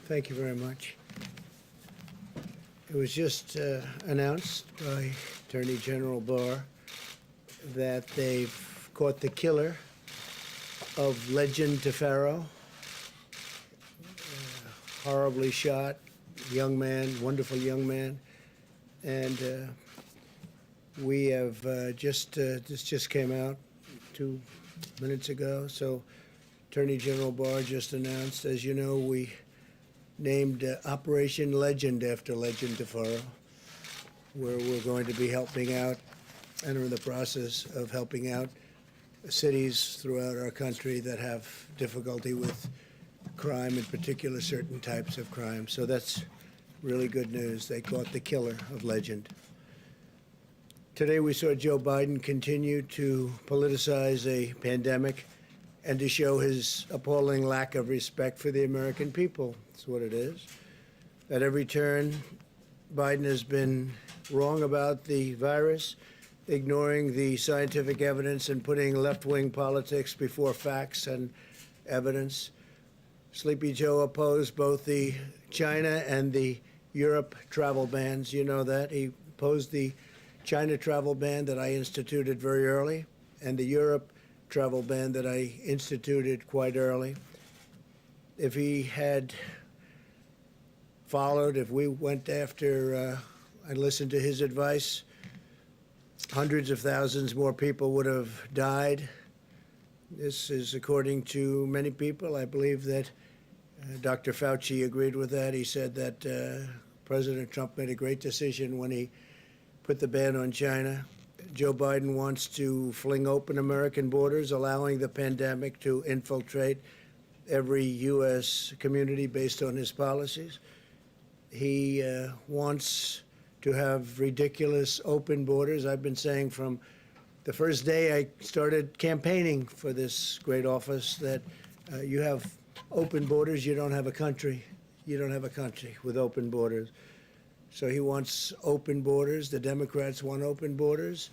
Thank you very much. It was just announced by Attorney General Barr that they've caught the killer of Legend Tefero, horribly shot, young man, wonderful young man. And we have this just came out 2 minutes ago. So Attorney General Barr just announced, as you know, we named Operation Legend after Legend Tefero, where we're going to be helping out and are in the process of helping out cities throughout our country that have difficulty with crime, in particular certain types of crime. So that's really good news. They caught the killer of Legend. Today we saw Joe Biden continue to politicize a pandemic and to show his appalling lack of respect for the American people. That's what it is. At every turn, Biden has been wrong about the virus, ignoring the scientific evidence and putting left-wing politics before facts and evidence. Sleepy Joe opposed both the China and the Europe travel bans. You know that. He opposed the China travel ban that I instituted very early and the Europe travel ban that I instituted quite early. If he had followed, if we went after and listened to his advice, hundreds of thousands more people would have died. This is according to many people. I believe that Dr. Fauci agreed with that. He said that President Trump made a great decision when he put the ban on China. Joe Biden wants to fling open American borders, allowing the pandemic to infiltrate every U.S. community based on his policies. He wants to have ridiculous open borders. I've been saying from the first day I started campaigning for this great office that you have open borders, you don't have a country. You don't have a country with open borders. So he wants open borders. The Democrats want open borders.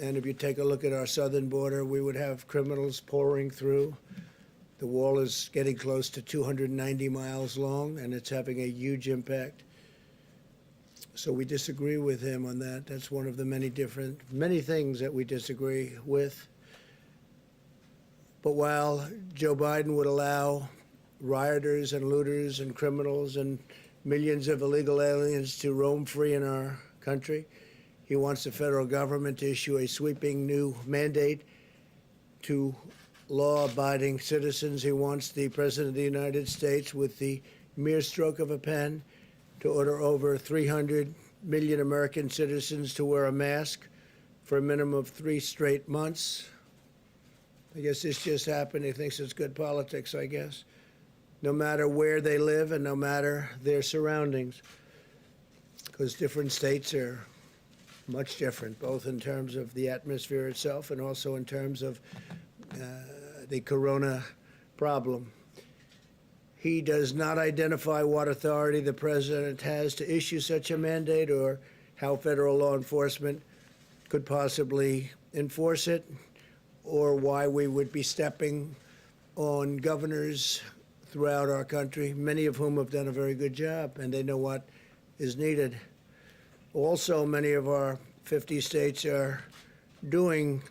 And if you take a look at our southern border, we would have criminals pouring through. The wall is getting close to 290 miles long, and it's having a huge impact. So we disagree with him on that. That's one of the many things that we disagree with. But while Joe Biden would allow rioters and looters and criminals and millions of illegal aliens to roam free in our country, he wants the federal government to issue a sweeping new mandate to law-abiding citizens. He wants the President of the United States, with the mere stroke of a pen, to order over 300 million American citizens to wear a mask for a minimum of 3 straight months. I guess this just happened. He thinks it's good politics, I guess, no matter where they live and no matter their surroundings, because different states are much different, both in terms of the atmosphere itself and also in terms of the corona problem. He does not identify what authority the president has to issue such a mandate or how federal law enforcement could possibly enforce it, or why we would be stepping on governors throughout our country, many of whom have done a very good job, and they know what is needed. Also, many of our 50 states are doing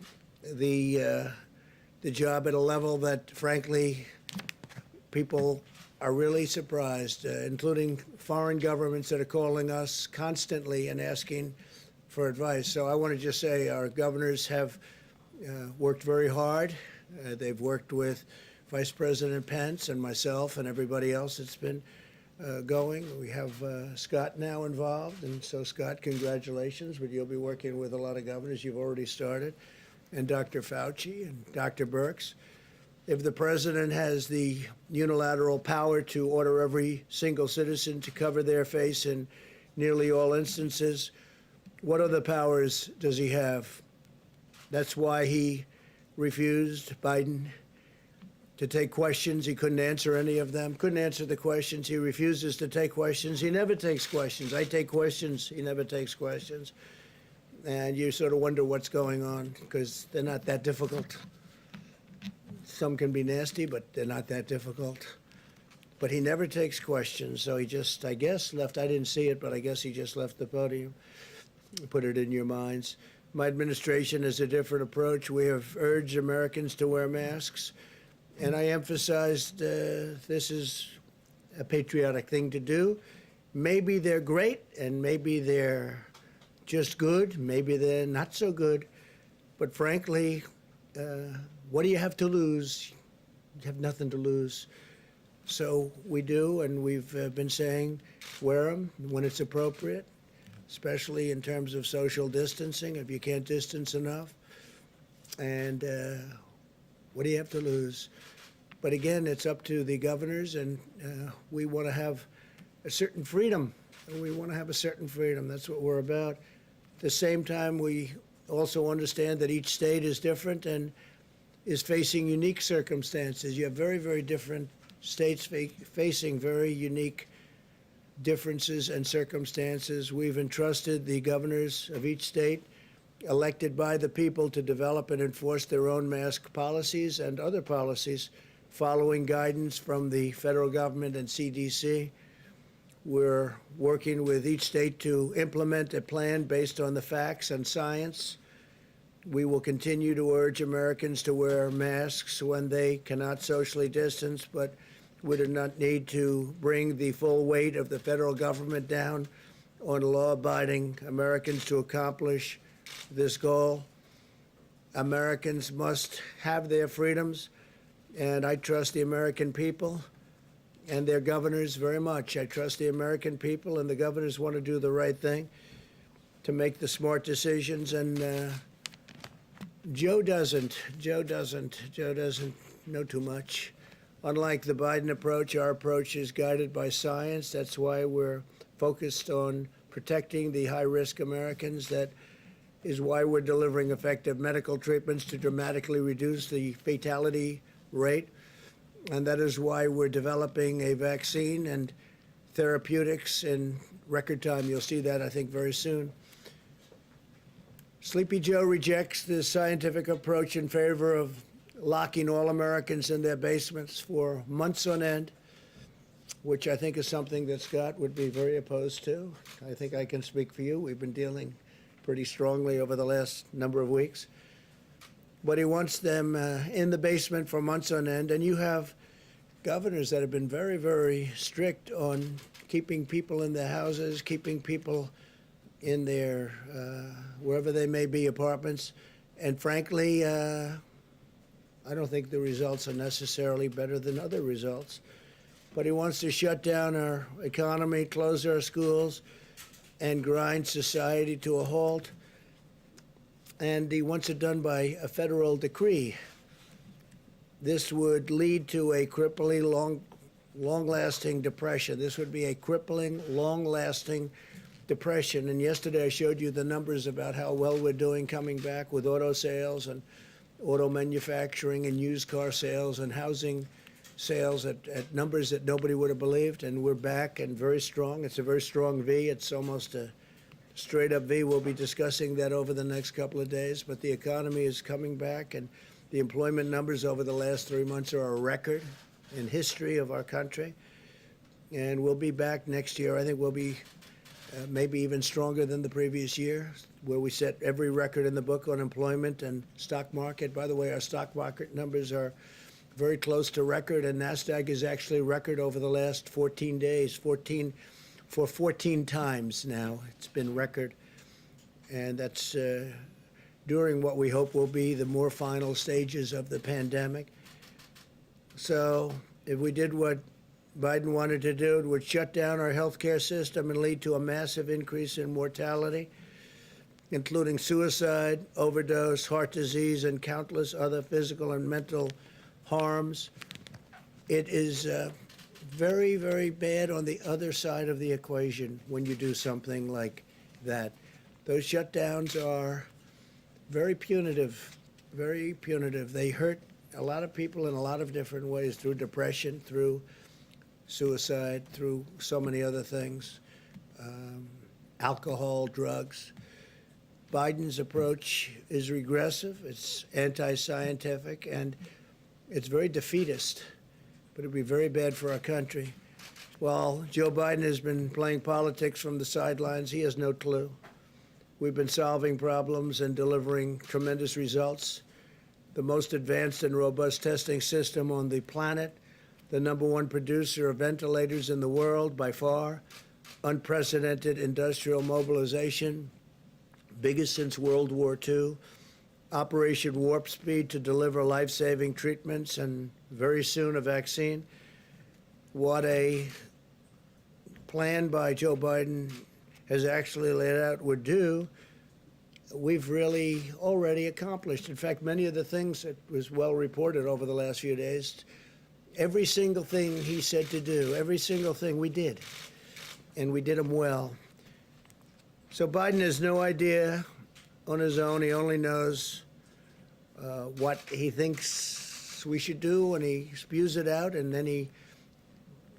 the job at a level that, frankly, people are really surprised, including foreign governments that are calling us constantly and asking for advice. So I want to just say our governors have worked very hard. They've worked with Vice President Pence and myself and everybody else that's been going. We have Scott now involved, and so Scott, congratulations, but you'll be working with a lot of governors. You've already started, and Dr. Fauci and Dr. Birx. If the president has the unilateral power to order every single citizen to cover their face in nearly all instances, what other powers does he have? That's why he refused, Biden, to take questions. He couldn't answer any of them, couldn't answer the questions. He refuses to take questions. He never takes questions. I take questions. He never takes questions. And you sort of wonder what's going on, because they're not that difficult. Some can be nasty, but they're not that difficult. but he never takes questions. So he just, I guess, left. I didn't see it, but I guess he just left the podium. Put it in your minds. My administration has a different approach. We have urged Americans to wear masks, and I emphasized this is a patriotic thing to do. Maybe they're great, and maybe they're just good. Maybe they're not so good. But frankly, what do you have to lose? You have nothing to lose. So we do, and we've been saying wear them when it's appropriate, especially in terms of social distancing, if you can't distance enough. And what do you have to lose? But again, it's up to the governors, and we want to have a certain freedom. We want to have a certain freedom. That's what we're about. At the same time, we also understand that each state is different and is facing unique circumstances. You have very, very different states facing very unique differences and circumstances. We've entrusted the governors of each state, elected by the people, to develop and enforce their own mask policies and other policies following guidance from the federal government and CDC. We're working with each state to implement a plan based on the facts and science. We will continue to urge Americans to wear masks when they cannot socially distance, but we do not need to bring the full weight of the federal government down on law-abiding Americans to accomplish this goal. Americans must have their freedoms, and I trust the American people and their governors very much. I trust the American people, and the governors want to do the right thing to make the smart decisions, and Joe doesn't know too much. Unlike the Biden approach, our approach is guided by science. That's why we're focused on protecting the high-risk Americans. That is why we're delivering effective medical treatments to dramatically reduce the fatality rate. And that is why we're developing a vaccine and therapeutics in record time. You'll see that, I think, very soon. Sleepy Joe rejects the scientific approach in favor of locking all Americans in their basements for months on end, which I think is something that Scott would be very opposed to. I think I can speak for you. We've been dealing pretty strongly over the last number of weeks. But he wants them in the basement for months on end. And you have governors that have been very, very strict on keeping people in their houses, keeping people in their, wherever they may be, apartments. And frankly, I don't think the results are necessarily better than other results. But he wants to shut down our economy, close our schools, and grind society to a halt. And he wants it done by a federal decree. This would lead to a crippling, long-lasting depression. This would be a crippling, long-lasting depression. And yesterday I showed you the numbers about how well we're doing coming back with auto sales and auto manufacturing and used car sales and housing sales at numbers that nobody would have believed. And we're back and very strong. It's a very strong V. It's almost a straight up V. We'll be discussing that over the next couple of days. But the economy is coming back, and the employment numbers over the last 3 months are a record in history of our country. And we'll be back next year. I think we'll be maybe even stronger than the previous year, where we set every record in the book on employment and stock market. By the way, our stock market numbers are very close to record, and NASDAQ is actually record over the last 14 days, 14 times now. It's been record, and that's during what we hope will be the more final stages of the pandemic. So if we did what Biden wanted to do, it would shut down our healthcare system and lead to a massive increase in mortality, including suicide, overdose, heart disease, and countless other physical and mental harms. It is very, very bad on the other side of the equation when you do something like that. Those shutdowns are very punitive, very punitive. They hurt a lot of people in a lot of different ways, through depression, through suicide, through so many other things, alcohol, drugs. Biden's approach is regressive, it's anti-scientific, and it's very defeatist. but it'd be very bad for our country. While Joe Biden has been playing politics from the sidelines, he has no clue. We've been solving problems and delivering tremendous results. The most advanced and robust testing system on the planet, the #1 producer of ventilators in the world by far, unprecedented industrial mobilization, biggest since World War II, Operation Warp Speed to deliver life-saving treatments and very soon a vaccine. What a plan by Joe Biden has actually laid out would do, we've really already accomplished. In fact, many of the things that was well reported over the last few days, every single thing he said to do, every single thing we did, and we did them well. So Biden has no idea on his own. He only knows what he thinks we should do, and he spews it out, and then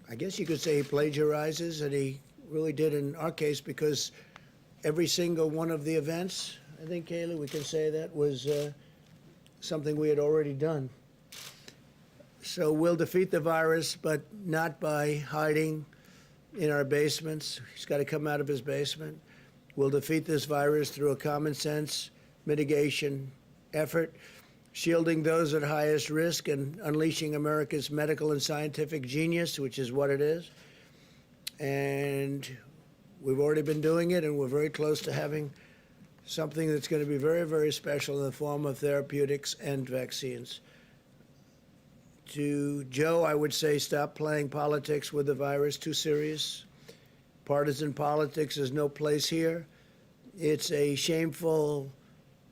I guess you could say he plagiarizes, and he really did in our case, because every single one of the events, I think, Kaylee, we can say that, was something we had already done. So we'll defeat the virus, but not by hiding in our basements. He's got to come out of his basement. We'll defeat this virus through a common sense mitigation effort, shielding those at highest risk and unleashing America's medical and scientific genius, which is what it is. And we've already been doing it, and we're very close to having something that's going to be very, very special in the form of therapeutics and vaccines. To Joe, I would say stop playing politics with the virus, too serious. Partisan politics has no place here. It's a shameful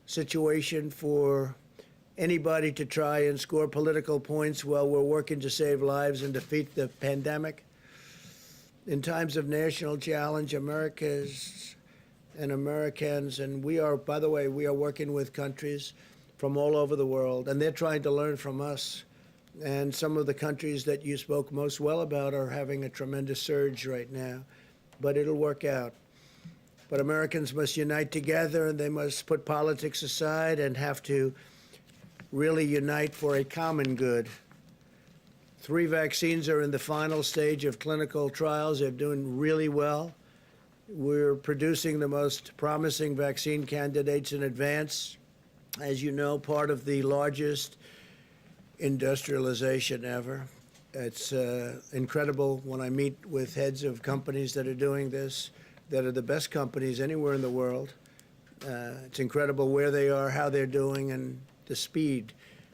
situation for anybody to try and score political points while we're working to save lives and defeat the pandemic. In times of national challenge, Americans, and we are, by the way, we are working with countries from all over the world, and they're trying to learn from us. And some of the countries that you spoke most well about are having a tremendous surge right now, but it'll work out. But Americans must unite together, and they must put politics aside and have to really unite for a common good. 3 vaccines are in the final stage of clinical trials. They're doing really well. We're producing the most promising vaccine candidates in advance. As you know, part of the largest industrialization ever. It's incredible when I meet with heads of companies that are doing this, that are the best companies anywhere in the world. It's incredible where they are, how they're doing, and the speed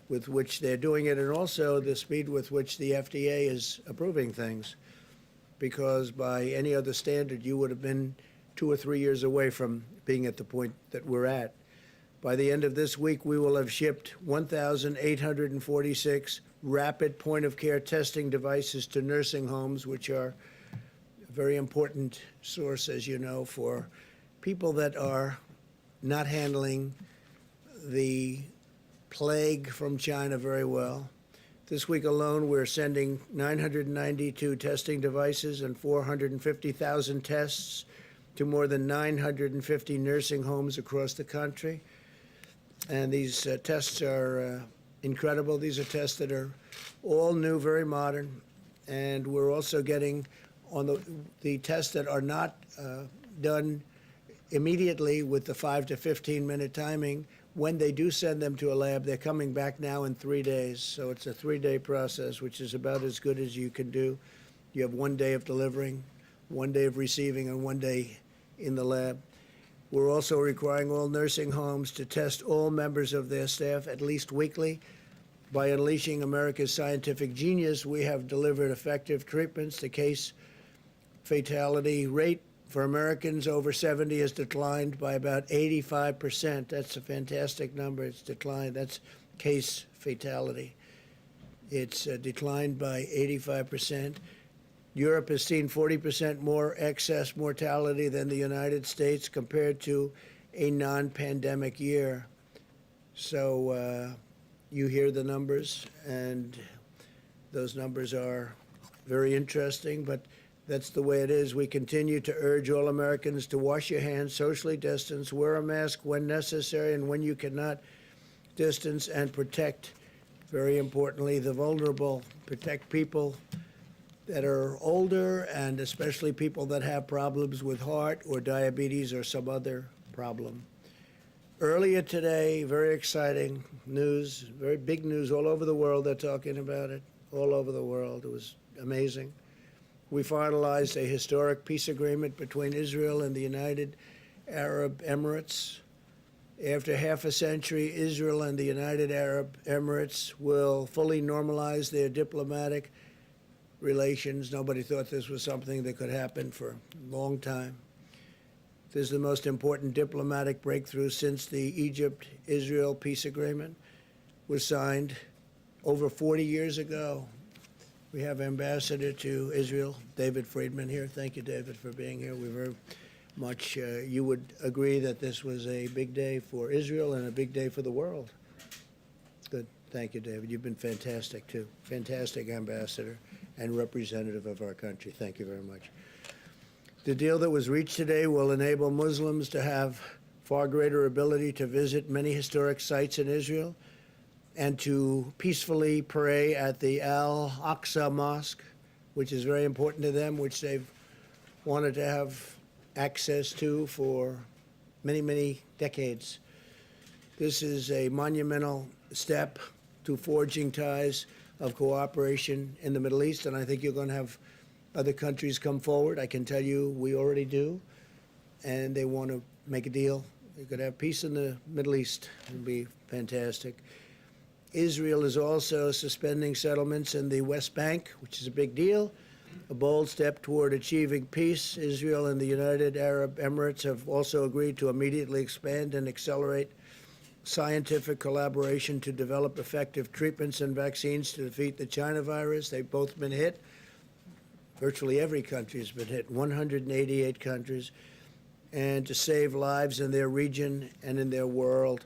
with which they're doing it, and also the speed with which the FDA is approving things. Because by any other standard, you would have been 2 or 3 years away from being at the point that we're at. By the end of this week, we will have shipped 1,846 rapid point-of-care testing devices to nursing homes, which are a very important source, as you know, for people that are not handling the plague from China very well. This week alone, we're sending 992 testing devices and 450,000 tests to more than 950 nursing homes across the country. And these tests are incredible. These are tests that are all new, very modern. And we're also getting on the tests that are not done immediately with the 5 to 15-minute timing. When they do send them to a lab, they're coming back now in 3 days. So it's a 3-day process, which is about as good as you can do. You have 1 day of delivering, 1 day of receiving, and 1 day in the lab. We're also requiring all nursing homes to test all members of their staff at least weekly. By unleashing America's scientific genius, we have delivered effective treatments. The case fatality rate for Americans over 70 has declined by about 85%. That's a fantastic number. It's declined. That's case fatality. It's declined by 85%. Europe has seen 40% more excess mortality than the United States compared to a non-pandemic year. So you hear the numbers, and those numbers are very interesting, but that's the way it is. We continue to urge all Americans to wash your hands, socially distance, wear a mask when necessary, and when you cannot, distance and protect Very importantly, the vulnerable, protect people that are older and especially people that have problems with heart or diabetes or some other problem. Earlier today, very exciting news, very big news all over the world. They're talking about it all over the world. It was amazing. We finalized a historic peace agreement between Israel and the United Arab Emirates. After half a century, Israel and the United Arab Emirates will fully normalize their diplomatic relations. Nobody thought this was something that could happen for a long time. This is the most important diplomatic breakthrough since the Egypt-Israel peace agreement was signed over 40 years ago. We have Ambassador to Israel, David Friedman, here. Thank you, David, for being here. We very much, you would agree that this was a big day for Israel and a big day for the world. Good. Thank you, David. You've been fantastic, too. Fantastic ambassador and representative of our country. Thank you very much. The deal that was reached today will enable Muslims to have far greater ability to visit many historic sites in Israel and to peacefully pray at the Al-Aqsa Mosque, which is very important to them, which they've wanted to have access to for many, many decades. This is a monumental step to forging ties of cooperation in the Middle East, and I think you're going to have other countries come forward. I can tell you we already do, and they want to make a deal. They could have peace in the Middle East. It would be fantastic. Israel is also suspending settlements in the West Bank, which is a big deal, a bold step toward achieving peace. Israel and the United Arab Emirates have also agreed to immediately expand and accelerate scientific collaboration to develop effective treatments and vaccines to defeat the China virus. They've both been hit. Virtually every country has been hit, 188 countries, and to save lives in their region and in their world.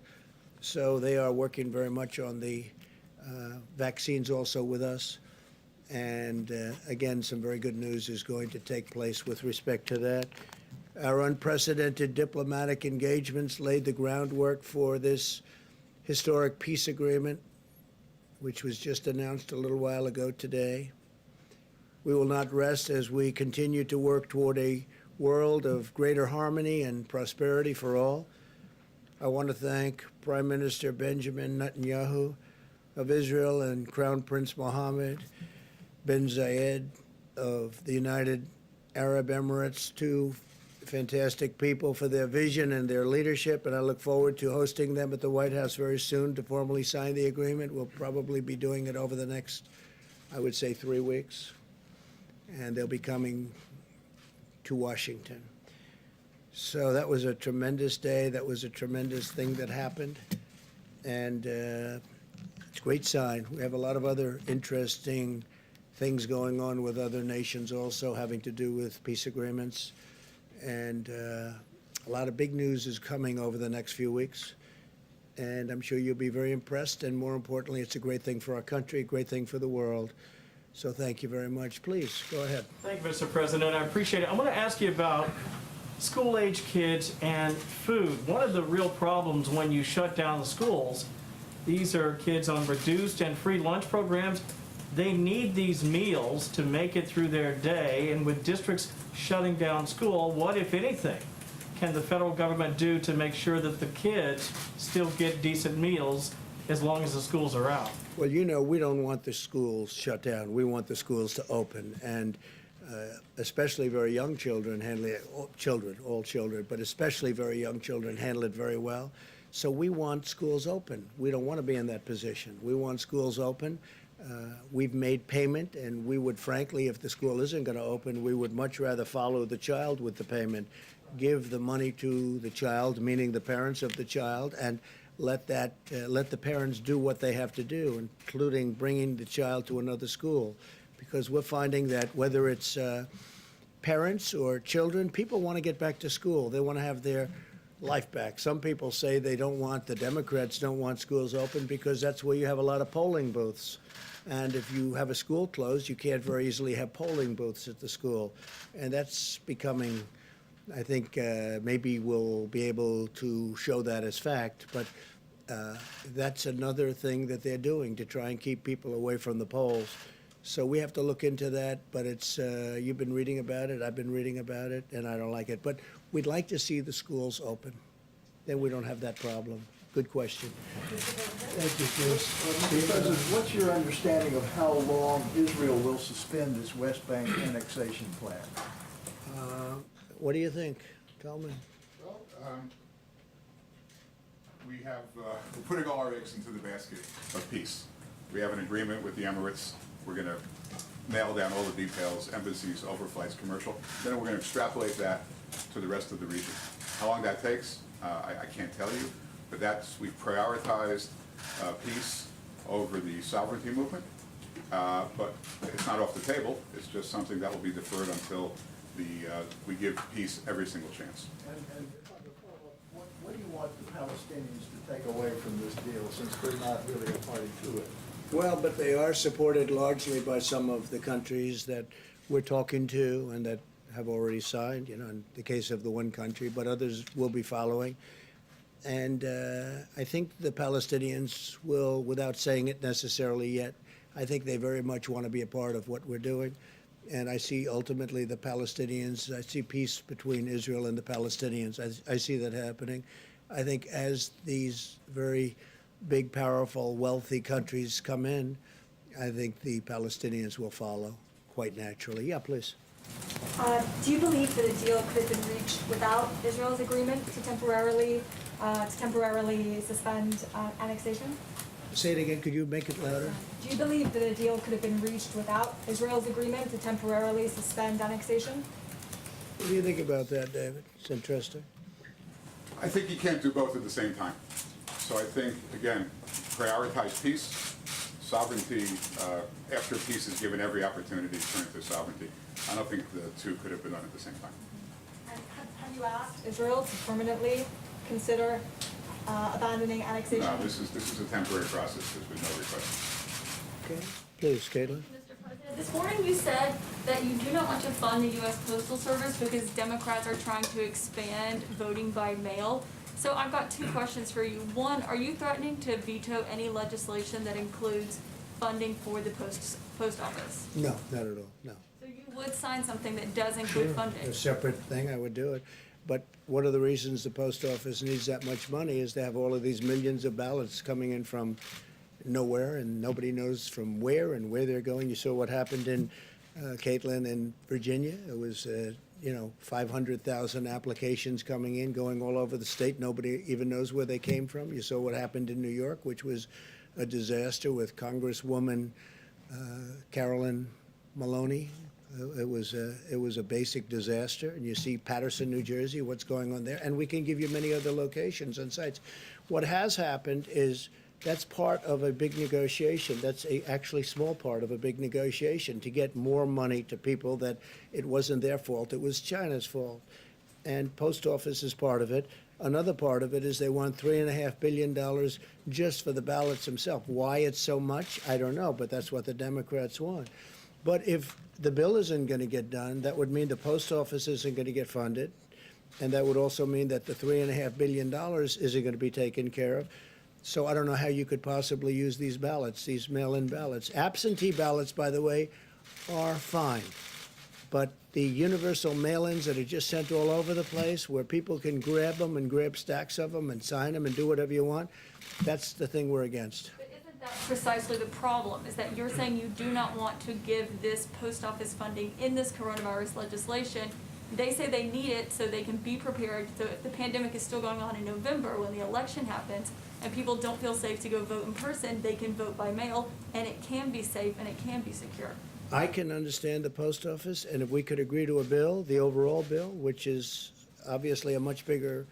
So they are working very much on the vaccines also with us. And again, some very good news is going to take place with respect to that. Our unprecedented diplomatic engagements laid the groundwork for this historic peace agreement, which was just announced a little while ago today. We will not rest as we continue to work toward a world of greater harmony and prosperity for all. I want to thank Prime Minister Benjamin Netanyahu of Israel and Crown Prince Mohammed bin Zayed of the United Arab Emirates, two fantastic people, for their vision and their leadership, and I look forward to hosting them at the White House very soon to formally sign the agreement. We'll probably be doing it over the next, I would say, 3 weeks. And they'll be coming to Washington. So that was a tremendous day. That was a tremendous thing that happened. And it's a great sign. We have a lot of other interesting things going on with other nations also having to do with peace agreements. And a lot of big news is coming over the next few weeks. And I'm sure you'll be very impressed. And more importantly, it's a great thing for our country, a great thing for the world. So thank you very much. Please, go ahead. Thank you, Mr. President. I appreciate it. I want to ask you about school-age kids and food. One of the real problems when you shut down the schools, these are kids on reduced and free lunch programs. They need these meals to make it through their day, and with districts shutting down school, what, if anything, can the federal government do to make sure that the kids still get decent meals as long as the schools are out? Well, you know, we don't want the schools shut down. We want the schools to open, and especially very young children handle it, all children, but especially very young children handle it very well. So we want schools open. We don't want to be in that position. We want schools open. We've made payment, and we would, frankly, if the school isn't going to open, we would much rather follow the child with the payment, give the money to the child, meaning the parents of the child, and let the parents do what they have to do, including bringing the child to another school, because we're finding that whether it's parents or children, people want to get back to school. They want to have their life back. Some people say the Democrats don't want schools open because that's where you have a lot of polling booths. And if you have a school closed, you can't very easily have polling booths at the school. And that's becoming, I think maybe we'll be able to show that as fact. But That's another thing that they're doing to try and keep people away from the polls. So we have to look into that, but it's, you've been reading about it, I've been reading about it, and I don't like it. But we'd like to see the schools open. Then we don't have that problem. Good question. Thank you, Chris. Mr. President, what's your understanding of how long Israel will suspend its West Bank annexation plan? What do you think? Tell me. Well, we're putting all our eggs into the basket of peace. We have an agreement with the Emirates. We're going to nail down all the details, embassies, overflights, commercial. Then we're going to extrapolate that to the rest of the region. How long that takes, I can't tell you, but we've prioritized peace over the sovereignty movement. But it's not off the table. It's just something that will be deferred until we give peace every single chance. And what do you want the Palestinians to take away from this deal, since they're not really a party to it? Well, but they are supported largely by some of the countries that we're talking to and that have already signed, you know, in the case of the one country, but others will be following. And I think the Palestinians will, without saying it necessarily yet, I think they very much want to be a part of what we're doing. And I see ultimately the Palestinians, I see peace between Israel and the Palestinians. I see that happening. I think as these very big, powerful, wealthy countries come in, I think the Palestinians will follow quite naturally. Yeah, please. Do you believe that a deal could have been reached without Israel's agreement to temporarily suspend annexation? Say it again. Could you make it louder? Do you believe that a deal could have been reached without Israel's agreement to temporarily suspend annexation? What do you think about that, David? It's interesting. I think you can't do both at the same time. So I think, again, prioritize peace, sovereignty, after peace is given every opportunity to turn to sovereignty. I don't think the two could have been done at the same time. And have you asked Israel to permanently consider abandoning annexation? No, this is a temporary process. There's been no request. Okay. Please, Caitlin. Mr. President, this morning you said that you do not want to fund the U.S. Postal Service because Democrats are trying to expand voting by mail. So I've got two questions for you. One, are you threatening to veto any legislation that includes funding for the post office? No, not at all. No. So you would sign something that does include funding? A separate thing, I would do it. But one of the reasons the post office needs that much money is to have all of these millions of ballots coming in from nowhere, and nobody knows from where and where they're going. You saw what happened in Caitlin in Virginia. It was 500,000 applications coming in, going all over the state. Nobody even knows where they came from. You saw what happened in New York, which was a disaster with Congresswoman Carolyn Maloney. It was a basic disaster. And you see Paterson, New Jersey, what's going on there. And we can give you many other locations and sites. What has happened is that's part of a big negotiation. That's actually small part of a big negotiation to get more money to people that it wasn't their fault. It was China's fault. And post office is part of it. Another part of it is they want $3.5 billion just for the ballots themselves. Why it's so much, I don't know, but that's what the Democrats want. But if the bill isn't going to get done, that would mean the post office isn't going to get funded. And that would also mean that the $3.5 billion isn't going to be taken care of. So I don't know how you could possibly use these ballots, these mail-in ballots. Absentee ballots, by the way, are fine. But the universal mail-ins that are just sent all over the place, where people can grab them and grab stacks of them and sign them and do whatever you want, that's the thing we're against. But isn't that precisely the problem, is that you're saying you do not want to give this post office funding in this coronavirus legislation? They say they need it so they can be prepared. So if the pandemic is still going on in November when the election happens and people don't feel safe to go vote in person, they can vote by mail, and it can be safe and it can be secure. I can understand the post office, and if we could agree to a bill, the overall bill, which is obviously a much bigger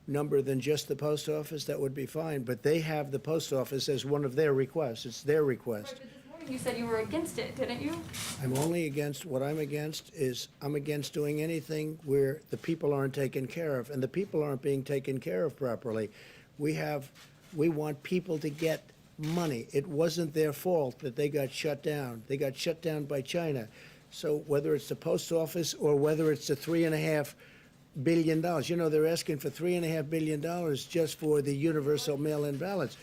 number than just the post office, that would be fine. But they have the post office as one of their requests. It's their request. Right, but this morning you said you were against it, didn't you? I'm only against, what I'm against is I'm against doing anything where the people aren't taken care of, and the people aren't being taken care of properly. We want people to get money. It wasn't their fault that they got shut down. They got shut down by China. So whether it's the post office or whether it's the $3.5 billion. You know, they're asking for $3.5 billion just for the universal mail-in ballots,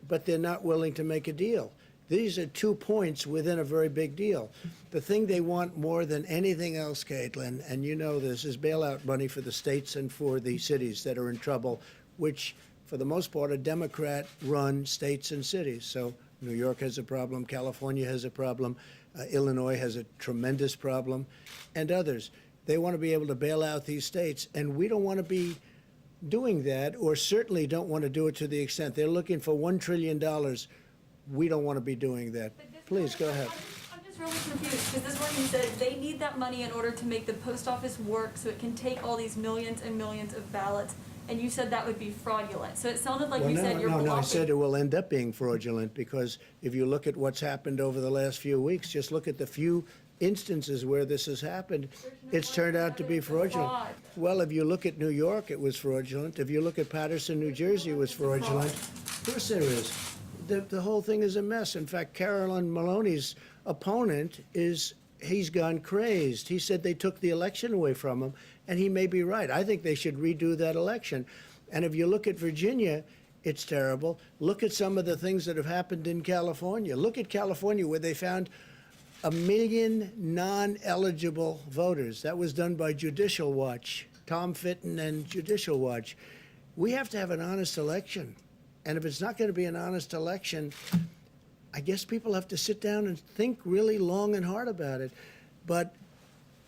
but they're not willing to make a deal. These are 2 points within a very big deal. The thing they want more than anything else, Caitlin, and you know this, is bailout money for the states and for the cities that are in trouble, which, for the most part, are Democrat-run states and cities. So New York has a problem, California has a problem, Illinois has a tremendous problem, and others. They want to be able to bail out these states, and we don't want to be doing that, or certainly don't want to do it to the extent they're looking for $1 trillion. We don't want to be doing that. Please, go ahead. I'm just really confused, because this morning you said they need that money in order to make the post office work so it can take all these millions and millions of ballots, and you said that would be fraudulent. So it sounded like you said you're blocking. No, I said it will end up being fraudulent, because if you look at what's happened over the last few weeks, just look at the few instances where this has happened, it's turned out to be fraudulent. Well, if you look at New York, it was fraudulent. If you look at Paterson, New Jersey, it was fraudulent. Of course there is. The whole thing is a mess. In fact, Carolyn Maloney's opponent he's gone crazed. He said they took the election away from him, and he may be right. I think they should redo that election. And if you look at Virginia, it's terrible. Look at some of the things that have happened in California. Look at California, where they found 1 million non-eligible voters. That was done by Judicial Watch, Tom Fitton and Judicial Watch. We have to have an honest election. And if it's not going to be an honest election, I guess people have to sit down and think really long and hard about it. But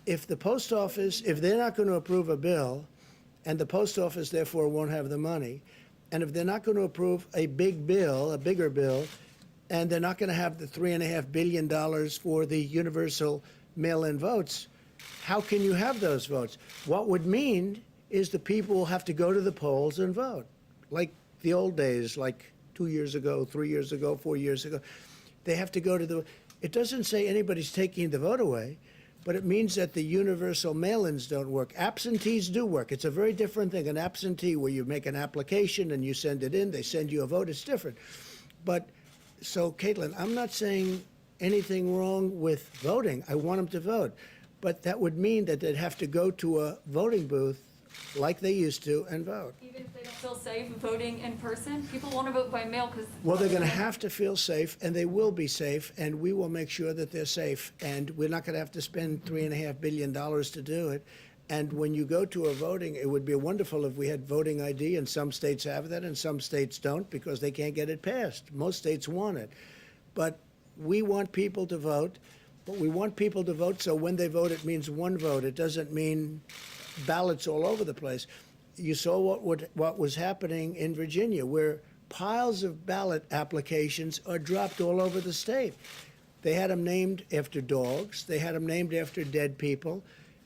if the post office, if they're not going to approve a bill, and the post office therefore won't have the money, and if they're not going to approve a big bill, a bigger bill, and they're not going to have the $3.5 billion for the universal mail-in votes, how can you have those votes? What would mean is the people will have to go to the polls and vote, like the old days, like 2 years ago, 3 years ago, 4 years ago. They have to go to the, it doesn't say anybody's taking the vote away, but it means that the universal mail-ins don't work. Absentees do work. It's a very different thing. An absentee, where you make an application and you send it in, they send you a vote, it's different. But so, Caitlin, I'm not saying anything wrong with voting. I want them to vote. But that would mean that they'd have to go to a voting booth like they used to and vote. Even if they don't feel safe voting in person, people want to vote by mail because. Well, they're going to have to feel safe, and they will be safe, and we will make sure that they're safe. And we're not going to have to spend $3.5 billion to do it. And when you go to a voting, it would be wonderful if we had voting ID, and some states have that and some states don't because they can't get it passed. Most states want it. But we want people to vote, but we want people to vote so when they vote, it means one vote. It doesn't mean ballots all over the place. You saw what was happening in Virginia, where piles of ballot applications are dropped all over the state. They had them named after dogs. They had them named after dead people.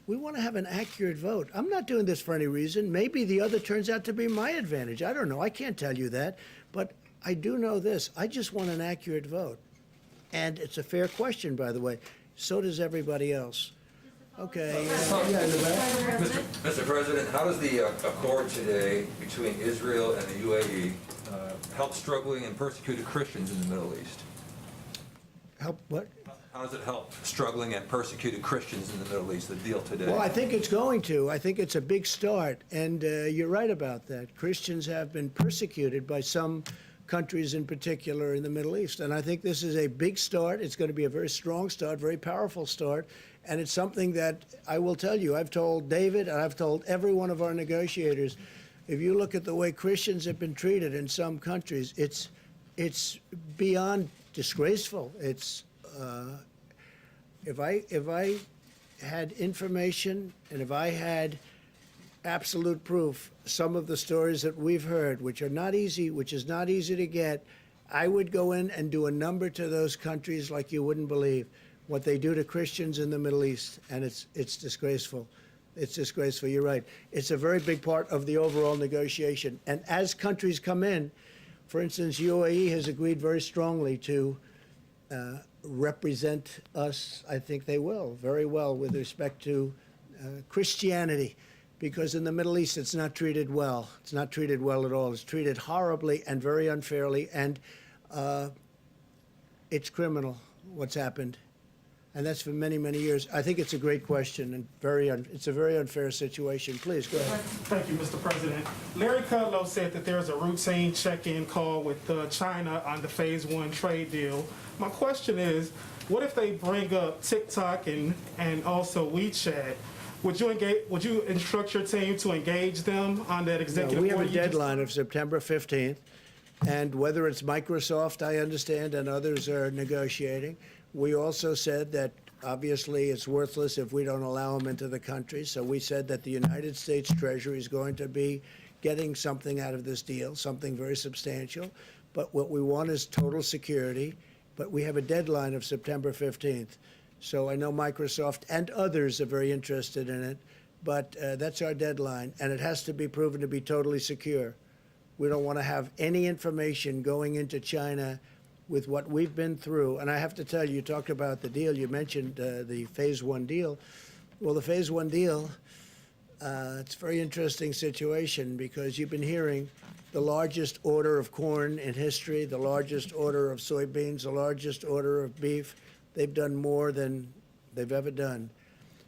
We want to have an accurate vote. I'm not doing this for any reason. Maybe the other turns out to be my advantage. I don't know. I can't tell you that. But I do know this. I just want an accurate vote. And it's a fair question, by the way. So does everybody else. Okay. Yeah, in the back. Mr. President, how does the accord today between Israel and the UAE help struggling and persecuted Christians in the Middle East? Help what? How does it help struggling and persecuted Christians in the Middle East, the deal today? Well, I think it's going to. I think it's a big start. And you're right about that. Christians have been persecuted by some countries in particular in the Middle East. And I think this is a big start. It's going to be a very strong start, very powerful start. And it's something that I will tell you, I've told David and I've told every one of our negotiators, if you look at the way Christians have been treated in some countries, it's beyond disgraceful. It's if I had information and if I had absolute proof, some of the stories that we've heard, which is not easy to get, I would go in and do a number to those countries like you wouldn't believe what they do to Christians in the Middle East, and it's disgraceful. It's disgraceful. You're right. It's a very big part of the overall negotiation. And as countries come in, for instance, UAE has agreed very strongly to represent us. I think they will very well with respect to Christianity, because in the Middle East it's not treated well. It's not treated well at all. It's treated horribly and very unfairly, and it's criminal what's happened. And that's for many, many years. I think it's a great question and it's a very unfair situation. Please, go ahead. Thank you, Mr. President. Larry Kudlow said that there's a routine check-in call with China on the Phase 1 trade deal. My question is, what if they bring up TikTok and also WeChat? Would you instruct your team to engage them on that executive We have order a you just- deadline of September 15th, and whether it's Microsoft, I understand, and others are negotiating. We also said that obviously it's worthless if we don't allow them into the country, so we said that the United States Treasury is going to be getting something out of this deal, something very substantial. But what we want is total security, but we have a deadline of September 15th. So I know Microsoft and others are very interested in it, but that's our deadline, and it has to be proven to be totally secure. We don't want to have any information going into China with what we've been through. And I have to tell you, you talked about the deal, you mentioned the Phase 1 deal. Well, the Phase 1 deal, it's a very interesting situation because you've been hearing the largest order of corn in history, the largest order of soybeans, the largest order of beef. They've done more than they've ever done.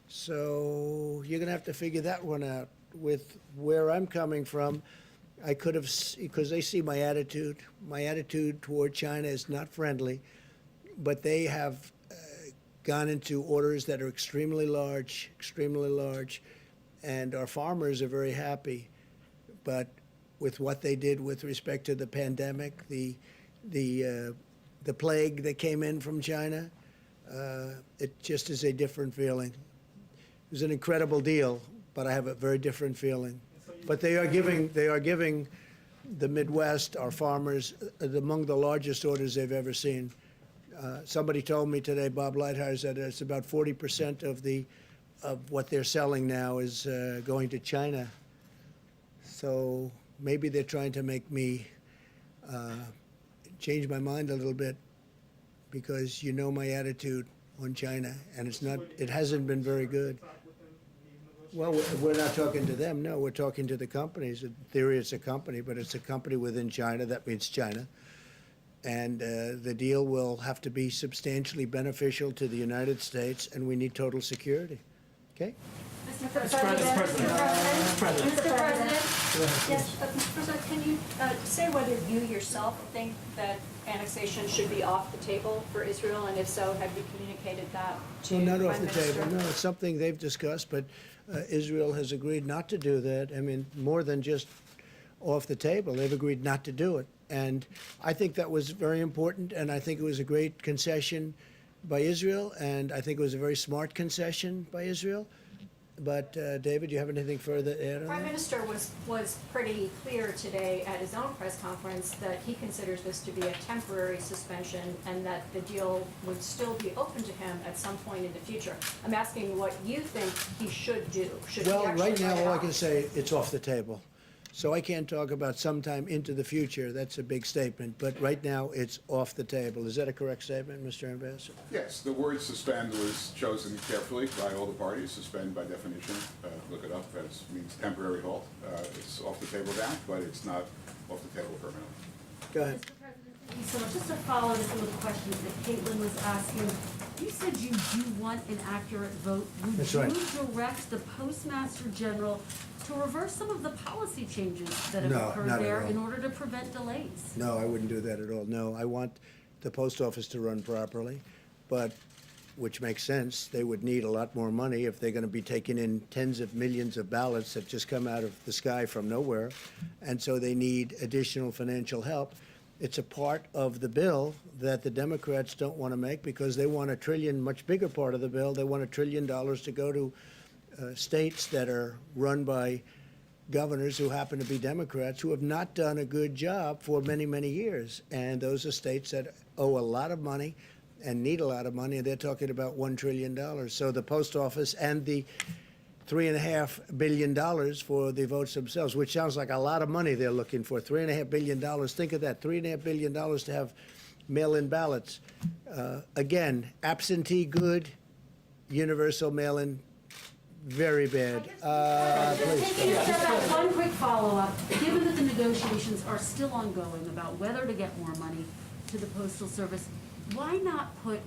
So you're going to have to figure that one out. With where I'm coming from, I could have, because they see my attitude. My attitude toward China is not friendly, but they have gone into orders that are extremely large, and our farmers are very happy. But with what they did with respect to the pandemic, the plague that came in from China, it just is a different feeling. It was an incredible deal, but I have a very different feeling. But they are giving the Midwest, our farmers, among the largest orders they've ever seen. Somebody told me today, Bob Lighthart, that it's about 40% of what they're selling now is going to China. So maybe they're trying to make me change my mind a little bit, because you know my attitude on China, and it hasn't been very good. Well, we're not talking to them, no, we're talking to the companies. In theory, it's a company, but it's a company within China, that means China. And the deal will have to be substantially beneficial to the United States, and we need total security. Okay? Mr. President. Mr. President. Yes, Mr. President, can you say whether you yourself think that annexation should be off the table for Israel, and if so, have you communicated that to Well, not Prime off the Minister? table, no, it's something they've discussed, but Israel has agreed not to do that. I mean, more than just off the table, they've agreed not to do it. And I think that was very important, and I think it was a great concession by Israel, and I think it was a very smart concession by Israel. But, David, you have anything further to add on Prime that? Minister was pretty clear today at his own press conference that he considers this to be a temporary suspension and that the deal would still be open to him at some point in the future. I'm asking what you think he should do. Should he Well, actually right now, write it all I off? can say, it's off the table. So I can't talk about sometime into the future. That's a big statement. But right now, it's off the table. Is that a correct statement, Mr. Ambassador? Yes, the word suspend was chosen carefully by all the parties. Suspend by definition, look it up, that means temporary halt. It's off the table now, but it's not off the table permanently. Go ahead. Mr. President, thank you so much. Just to follow to some of the questions that Caitlin was asking, you said you do want an accurate vote. That's right. Would you direct the Postmaster General to reverse some of the policy changes that have No, occurred not at there all. in order to prevent delays? No, I wouldn't do that at all. No, I want the post office to run properly, but, which makes sense, they would need a lot more money if they're going to be taking in tens of millions of ballots that just come out of the sky from nowhere, and so they need additional financial help. It's a part of the bill that the Democrats don't want to make because they want $1 trillion, much bigger part of the bill. They want $1 trillion to go to states that are run by governors who happen to be Democrats who have not done a good job for many, many years. And those are states that owe a lot of money and need a lot of money, and they're talking about $1 trillion. So the post office and the $3.5 billion for the votes themselves, which sounds like a lot of money they're looking for. $3.5 billion. Think of that, $3.5 billion to have mail-in ballots. Again, absentee good, universal mail-in very bad. Please. Taking a step back, one quick follow-up. Given that the negotiations are still ongoing about whether to get more money to the Postal Service, why not put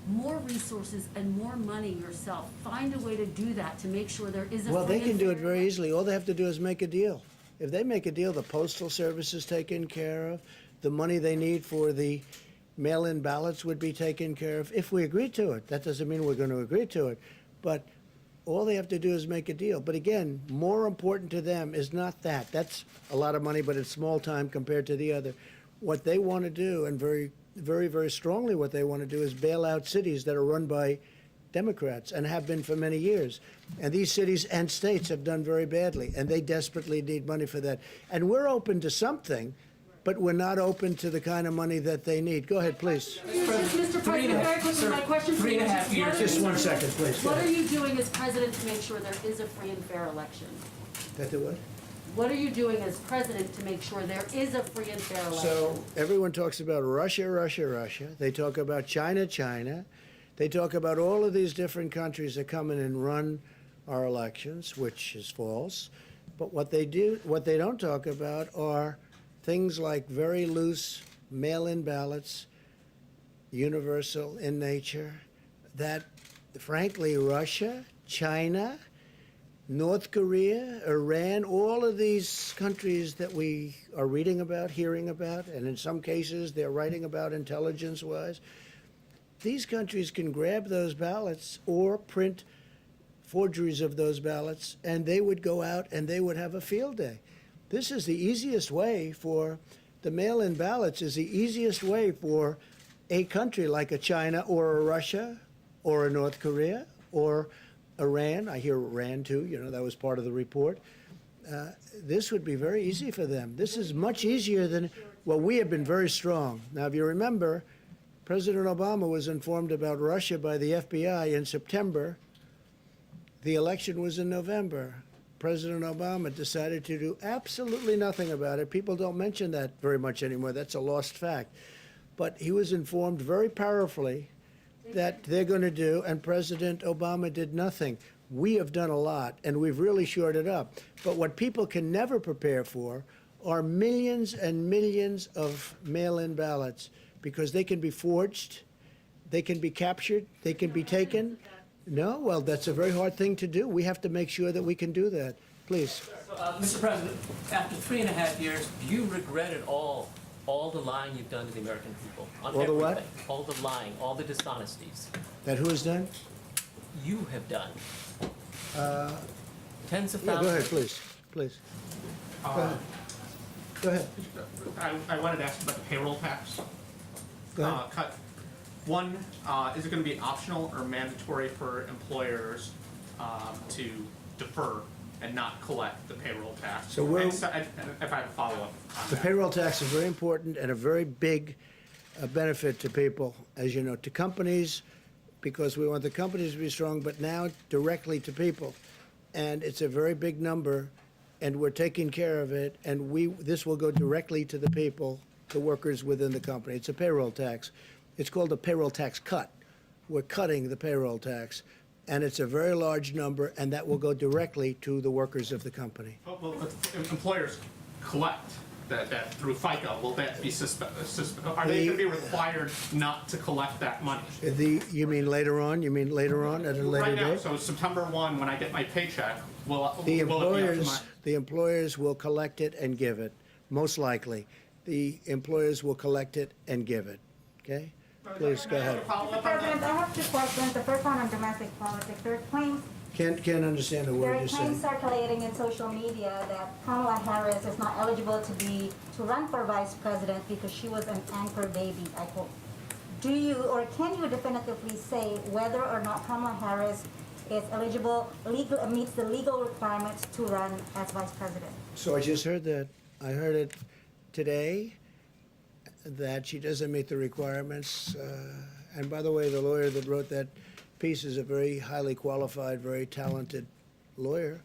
more resources and more money yourself. Find a way to do that, to make sure there is a Well, they free can and do it fair very election. easily. All they have to do is make a deal. If they make a deal, the Postal Service is taken care of. The money they need for the mail-in ballots would be taken care of if we agree to it. That doesn't mean we're going to agree to it. But all they have to do is make a deal. But again, more important to them is not that. That's a lot of money, but it's small time compared to the other. What they want to do, and very, very, very strongly what they want to do, is bail out cities that are run by Democrats and have been for many years. And these cities and states have done very badly, and they desperately need money for that. And we're open to something, but we're not open to the kind of money that they need. Go ahead, please. Mr. President, very quickly, my question to you is, what are Just you 1 doing- second, please. Go What are ahead. you doing as president to make sure there is a free and fair election? That the what? What are you doing as president to make sure there is a free and fair election? So everyone talks about Russia, Russia, Russia. They talk about China, China. They talk about all of these different countries that come in and run our elections, which is false. But what they don't talk about are things like very loose mail-in ballots, universal in nature, that frankly Russia, China, North Korea, Iran, all of these countries that we are reading about, hearing about, and in some cases they're writing about intelligence-wise, these countries can grab those ballots or print forgeries of those ballots, and they would go out and they would have a field day. This is the easiest way for the mail-in ballots, is the easiest way for a country like a China or a Russia or a North Korea or Iran. I hear Iran too, you know, that was part of the report. This would be very easy for them. This is much easier than, well, we have been very strong. Now, if you remember, President Obama was informed about Russia by the FBI in September. The election was in November. President Obama decided to do absolutely nothing about it. People don't mention that very much anymore. That's a lost fact. But he was informed very powerfully that they're going to do, and President Obama did nothing. We have done a lot, and we've really shored it up. But what people can never prepare for are millions and millions of mail-in ballots, because they can be forged, they can be captured, they can be taken. No, well, that's a very hard thing to do. We have to make sure that we can do that. Please. So, Mr. President, after 3.5 years, do you regret at all the lying you've done to the American people? On All the what? everything? All the lying, all the dishonesties That who has done? you have done. Tens of Yeah, thousands. go ahead, please. Please. Go ahead. Go ahead. I wanted to ask about the payroll tax Go ahead. cut. One, is it going to be optional or mandatory for employers to defer and not collect the payroll tax? So we're- And if I have a follow-up on The that. payroll tax is very important and a very big benefit to people, as you know, to companies, because we want the companies to be strong, but now directly to people. And it's a very big number, and we're taking care of it, and this will go directly to the people, the workers within the company. It's a payroll tax. It's called a payroll tax cut. We're cutting the payroll tax, and it's a very large number, and that will go directly to the workers of the company. Well, if employers collect that through FICA, will that be are they going to be required not to collect that money? You mean later on? You mean later on at a later Right now, date? so September 1, when I get my paycheck, will The it be up to my? employers will collect it and give it, most likely. The employers will collect it and give it, okay? Please, go ahead. Mr. President, I have two questions. The first one on domestic politics. There are claims Can't understand a There word are you're claims saying. circulating in social media that Kamala Harris is not eligible to run for vice president because she was an anchor baby, I quote. Do you or can you definitively say whether or not Kamala Harris is eligible, meets the legal requirements to run as vice president? So I just heard that. I heard it today, that she doesn't meet the requirements. And by the way, the lawyer that wrote that piece is a very highly qualified, very talented lawyer.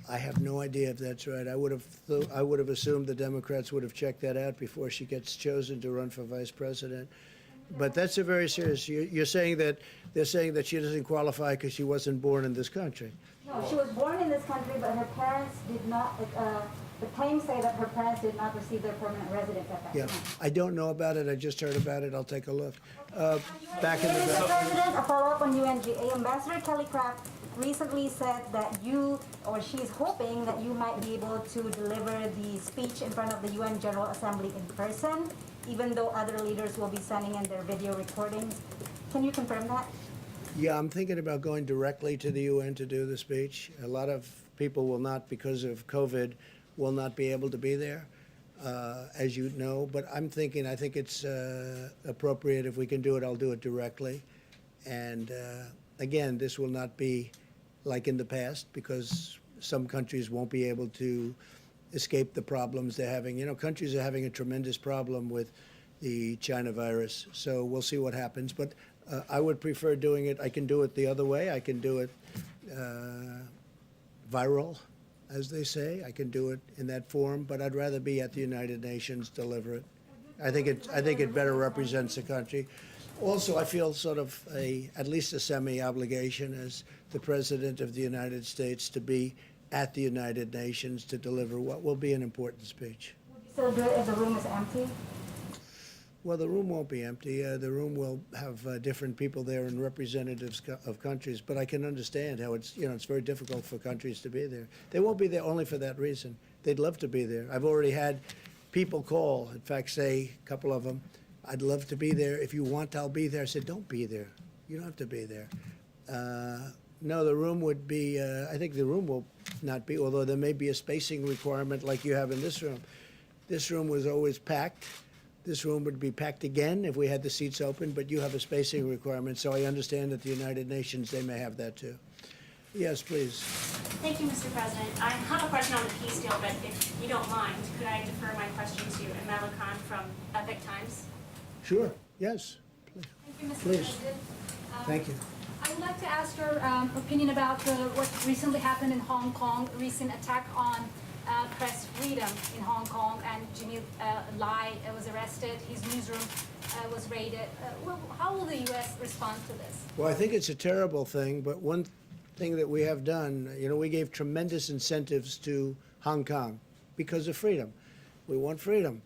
I have no idea if that's right. I would have assumed the Democrats would have checked that out before she gets chosen to run for vice president. But that's a very serious. You're saying that they're saying that she doesn't qualify because she wasn't born in this country. No, she was born in this country, but her parents did not The claims say that her parents did not receive their permanent residence at that Yeah, time. I don't know about it, I just heard about it, I'll take a look. Back in the Mr. back. President, a follow-up on UNGA. Ambassador Kelly Craft recently said that you, or she's hoping that you might be able to deliver the speech in front of the UN General Assembly in person, even though other leaders will be sending in their video recordings. Can you confirm that? Yeah, I'm thinking about going directly to the UN to do the speech. A lot of people will not, because of COVID, will not be able to be there, as you know. But I think it's appropriate if we can do it, I'll do it directly. And again, this will not be like in the past, because some countries won't be able to escape the problems they're having. You know, countries are having a tremendous problem with the China virus. So we'll see what happens. But I would prefer doing it. I can do it the other way. I can do it viral, as they say. I can do it in that form, but I'd rather be at the United Nations, deliver it. I think it better represents the country. Also, I feel sort of at least a semi-obligation as the President of the United States to be at the United Nations to deliver what will be an important speech. Would you still do it if the room is empty? Well, the room won't be empty. The room will have different people there and representatives of countries. But I can understand how it's very difficult for countries to be there. They won't be there only for that reason. They'd love to be there. I've already had people call, in fact, say, a couple of them, I'd love to be there. If you want, I'll be there. I said, don't be there. You don't have to be there. No, the room would be, I think the room will not be, although there may be a spacing requirement like you have in this room. This room was always packed. This room would be packed again if we had the seats open, but you have a spacing requirement, so I understand that the United Nations, they may have that too. Yes, please. Thank you, Mr. President. I have a question on the peace deal, but if you don't mind, could I defer my question to Amela Khan from Epic Times? Sure, yes. Thank you, Mr. Please. President. Thank you. I would like to ask your opinion about what recently happened in Hong Kong, recent attack on press freedom in Hong Kong, and Jimmy Lai was arrested, his newsroom was raided. How will the U.S. respond to this? Well, I think it's a terrible thing, but one thing that we have done, we gave tremendous incentives to Hong Kong because of freedom. We want freedom.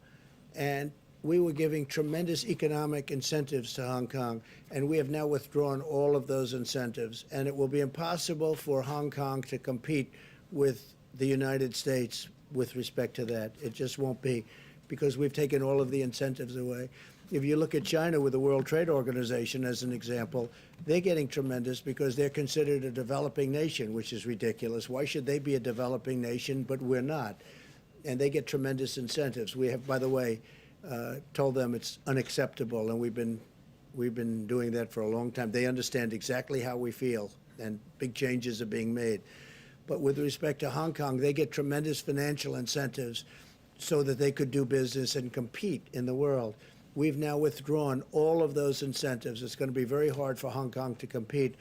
And we were giving tremendous economic incentives to Hong Kong, and we have now withdrawn all of those incentives. And it will be impossible for Hong Kong to compete with the United States with respect to that. It just won't be, because we've taken all of the incentives away. If you look at China with the World Trade Organization as an example, they're getting tremendous because they're considered a developing nation, which is ridiculous. Why should they be a developing nation, but we're not? And they get tremendous incentives. We have, by the way, told them it's unacceptable, and we've been doing that for a long time. They understand exactly how we feel, and big changes are being made. But with respect to Hong Kong, they get tremendous financial incentives so that they could do business and compete in the world. We've now withdrawn all of those incentives. It's going to be very hard for Hong Kong to compete.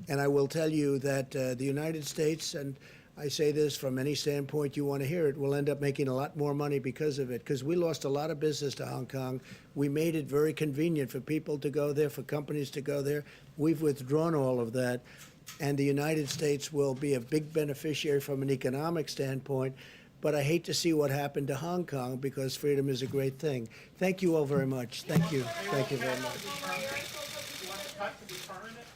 And I will tell you that the United States, and I say this from any standpoint you want to hear it, will end up making a lot more money because of it, because we lost a lot of business to Hong Kong. We made it very convenient for people to go there, for companies to go there. We've withdrawn all of that. And the United States will be a big beneficiary from an economic standpoint. But I hate to see what happened to Hong Kong, because freedom is a great thing. Thank you all very much. Thank you. Thank you very much. You want to cut to determine it?